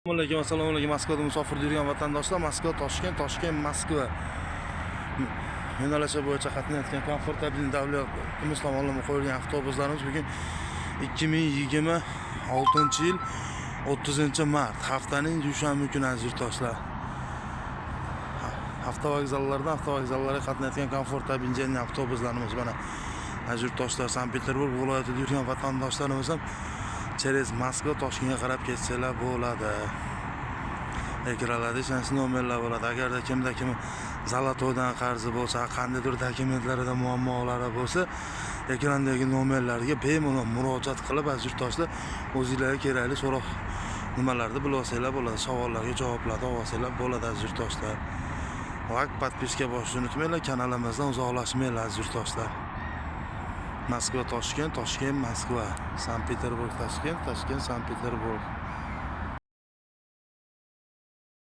Assalomu alaykum. Moskvada musofirda yurgan vatandoshlar, Moskva, Toshkent, Toshkent, Moskva yo'nalishi bo'yicha qatnayotgan komfortabil davlat tomonlama qo'yilgan avtobuslarimiz bugun 2026-yil 30-mart haftaning dushanba kuni aziz yurtdoshlar. Avtovokzallardan avtovokzallarga qatnayotgan komfortabil avtobuslarimiz mana aziz yurtdoshlar, Sankt-Peterburg viloyatida yurgan vatandoshlarimiz ham через Moskva, Toshkentga qarab ketsalar bo'ladi. Ekranlarda ishonchli nomerlar bo'ladi. Agarda kimda kim Zalotoydan qarzi bo'lsa, qandaydir dokumentlarida muammolari bo'lsa, ekrandagi nomerlarga bemalol murojaat qilib, aziz yurtdoshlar, o'zingizlarga kerakli so'roq nimalarni bilsanglar bo'ladi, savollarga javoblarni olsanglar bo'ladi aziz yurtdoshlar. Like, podpiska bosishni unutmanglar, kanalimizdan uzoqlashmanglar aziz yurtdoshlar. Moskva, Toshkent, Toshkent, Moskva, Sankt-Peterburg, Toshkent, Toshkent, Sankt-Peterburg.